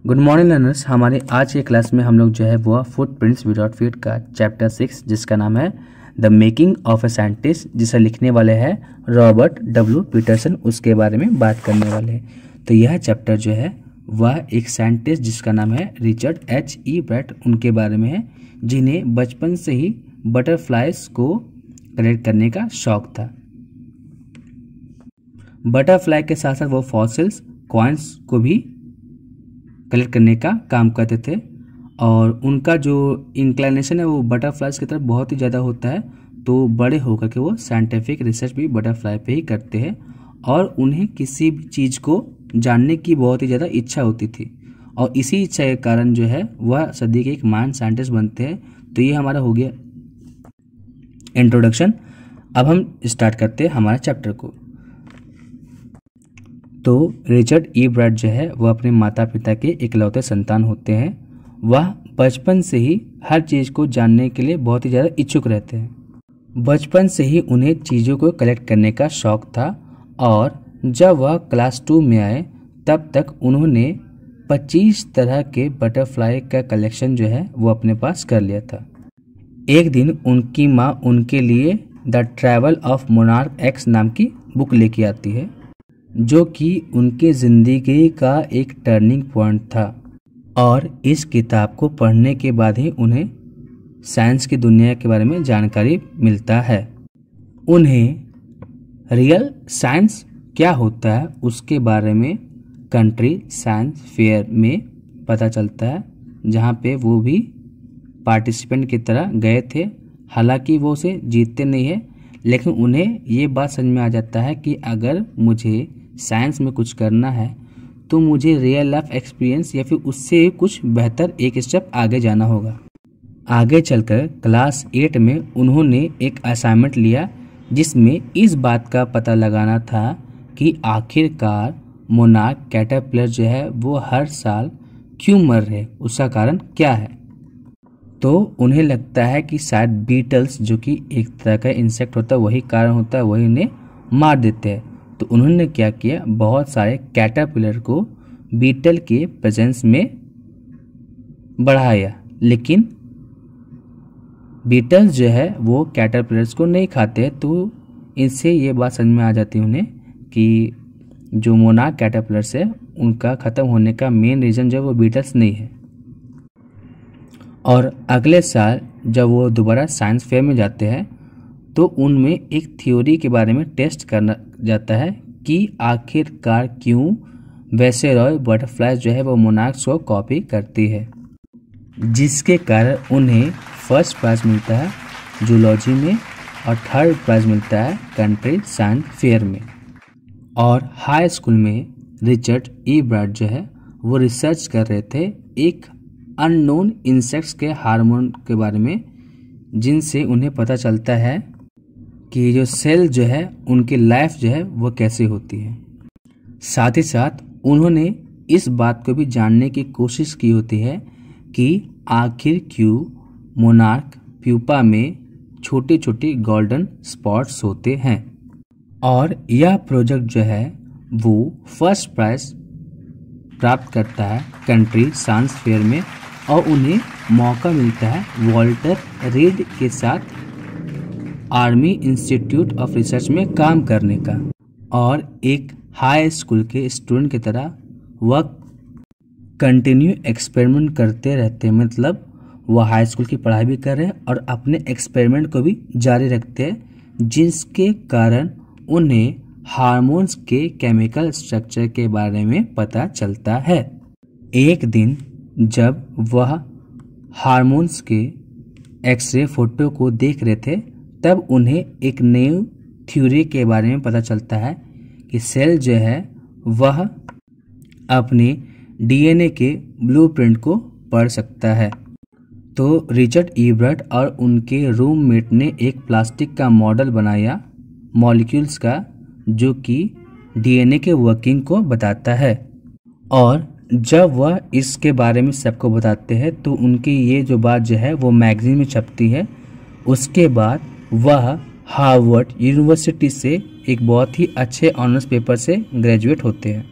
Good morning learners. हमारे आज के क्लास में हम लोग जो है वो फुटप्रिंट्स विदाउट फीट का चैप्टर 6 जिसका नाम है the making of a scientist, जिसे लिखने वाले हैं रॉबर्ट डब्ल्यू पीटरसन, उसके बारे में बात करने वाले हैं। तो यह चैप्टर जो है वह एक साइंटिस्ट जिसका नाम है रिचर्ड एच ई ब्रैट, उनके बारे में है, जिन्हें बचपन से ही बटरफ्लाइज को कलेक्ट करने का शौक था। बटरफ्लाई के साथ साथ वो फॉसिल्स, कॉइन्स को भी कलेक्ट करने का काम करते थे और उनका जो इंक्लिनेशन है वो बटरफ्लाइज की तरफ बहुत ही ज़्यादा होता है। तो बड़े होकर के वो साइंटिफिक रिसर्च भी बटरफ्लाई पे ही करते हैं और उन्हें किसी भी चीज़ को जानने की बहुत ही ज़्यादा इच्छा होती थी और इसी इच्छा के कारण जो है वह सदी के एक महान साइंटिस्ट बनते हैं। तो ये हमारा हो गया इंट्रोडक्शन। अब हम स्टार्ट करते हैं हमारे चैप्टर को। तो रिचर्ड ई ब्रैट जो है वह अपने माता पिता के इकलौते संतान होते हैं। वह बचपन से ही हर चीज़ को जानने के लिए बहुत ही ज़्यादा इच्छुक रहते हैं। बचपन से ही उन्हें चीज़ों को कलेक्ट करने का शौक था और जब वह क्लास 2 में आए तब तक उन्होंने 25 तरह के बटरफ्लाई का कलेक्शन जो है वो अपने पास कर लिया था। एक दिन उनकी माँ उनके लिए the travel of monarch x नाम की बुक लेके आती है, जो कि उनकी ज़िंदगी का एक टर्निंग पॉइंट था और इस किताब को पढ़ने के बाद ही उन्हें साइंस की दुनिया के बारे में जानकारी मिलता है। उन्हें रियल साइंस क्या होता है उसके बारे में कंट्री साइंस फेयर में पता चलता है, जहाँ पे वो भी पार्टिसिपेंट की तरह गए थे। हालांकि वो उसे जीतते नहीं है, लेकिन उन्हें ये बात समझ में आ जाता है कि अगर मुझे साइंस में कुछ करना है तो मुझे रियल लाइफ एक्सपीरियंस या फिर उससे कुछ बेहतर एक स्टेप आगे जाना होगा। आगे चलकर क्लास 8 में उन्होंने एक असाइनमेंट लिया जिसमें इस बात का पता लगाना था कि आखिरकार मोनार्क कैटरपिलर जो है वो हर साल क्यों मर रहे, उसका कारण क्या है। तो उन्हें लगता है कि शायद बीटल्स, जो कि एक तरह का इंसेक्ट होता है, वही कारण होता है, वही उन्हें मार देते हैं। तो उन्होंने क्या किया, बहुत सारे कैटरपिलर को बीटल के प्रेजेंस में बढ़ाया, लेकिन बीटल्स जो है वो कैटरपिलर्स को नहीं खाते। तो इनसे ये बात समझ में आ जाती है उन्हें कि जो मोनार्क कैटरपिलर्स है उनका ख़त्म होने का मेन रीज़न जो है वो बीटल्स नहीं है। और अगले साल जब वो दोबारा साइंस फेयर में जाते हैं तो उनमें एक थ्योरी के बारे में टेस्ट करना जाता है कि आखिरकार क्यों वैसे रॉय बटरफ्लाइज जो है वो मोनार्क्स को कॉपी करती है, जिसके कारण उन्हें फर्स्ट प्राइज़ मिलता है जूलॉजी में और थर्ड प्राइज़ मिलता है कंट्री साइंस फेयर में। और हाई स्कूल में रिचर्ड ई ब्रैट जो है वो रिसर्च कर रहे थे एक अननोन इंसेक्ट्स के हार्मोन के बारे में, जिनसे उन्हें पता चलता है कि जो सेल जो है उनकी लाइफ जो है वो कैसे होती है। साथ ही साथ उन्होंने इस बात को भी जानने की कोशिश की होती है कि आखिर क्यों मोनार्क प्यूपा में छोटे छोटे गोल्डन स्पॉट्स होते हैं। और यह प्रोजेक्ट जो है वो फर्स्ट प्राइज प्राप्त करता है कंट्री साइंस फेयर में और उन्हें मौका मिलता है वॉल्टर रीड के साथ आर्मी इंस्टीट्यूट ऑफ रिसर्च में काम करने का। और एक हाई स्कूल के स्टूडेंट की तरह वह कंटिन्यू एक्सपेरिमेंट करते रहते हैं, मतलब वह हाई स्कूल की पढ़ाई भी कर रहे हैं और अपने एक्सपेरिमेंट को भी जारी रखते हैं, जिसके कारण उन्हें हार्मोन्स के केमिकल स्ट्रक्चर के बारे में पता चलता है। एक दिन जब वह हार्मोन्स के एक्सरे फोटो को देख रहे थे तब उन्हें एक नई थ्योरी के बारे में पता चलता है कि सेल जो है वह अपने डीएनए के ब्लूप्रिंट को पढ़ सकता है। तो रिचर्ड ई ब्रैट और उनके रूममेट ने एक प्लास्टिक का मॉडल बनाया मॉलिक्यूल्स का, जो कि डीएनए के वर्किंग को बताता है। और जब वह इसके बारे में सबको बताते हैं तो उनकी ये जो बात जो है वो मैगजीन में छपती है। उसके बाद वह हार्वर्ड यूनिवर्सिटी से एक बहुत ही अच्छे ऑनर्स पेपर से ग्रेजुएट होते हैं।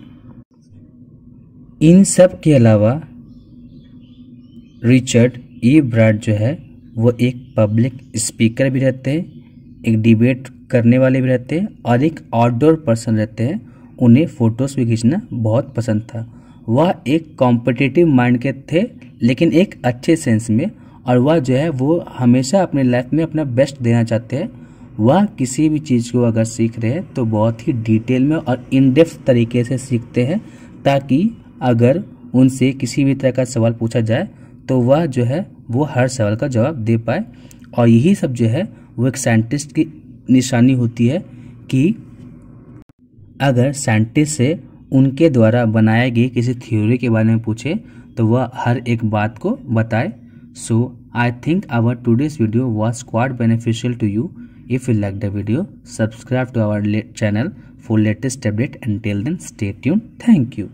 इन सब के अलावा रिचर्ड ई ब्राड जो है वो एक पब्लिक स्पीकर भी रहते हैं, एक डिबेट करने वाले भी रहते हैं और एक आउटडोर पर्सन रहते हैं। उन्हें फ़ोटोज़ भी खींचना बहुत पसंद था। वह एक कॉम्पिटिटिव माइंड के थे, लेकिन एक अच्छे सेंस में, और वह जो है वो हमेशा अपने लाइफ में अपना बेस्ट देना चाहते हैं। वह किसी भी चीज़ को अगर सीख रहे हैं तो बहुत ही डिटेल में और इन डेप्थ तरीके से सीखते हैं, ताकि अगर उनसे किसी भी तरह का सवाल पूछा जाए तो वह जो है वो हर सवाल का जवाब दे पाए। और यही सब जो है वो एक साइंटिस्ट की निशानी होती है कि अगर साइंटिस्ट से उनके द्वारा बनाए गए किसी थ्योरी के बारे में पूछे तो वह हर एक बात को बताए। So I think our today's video was quite beneficial to you. If you like the video, subscribe to our channel for latest update, and till then stay tuned. Thank you.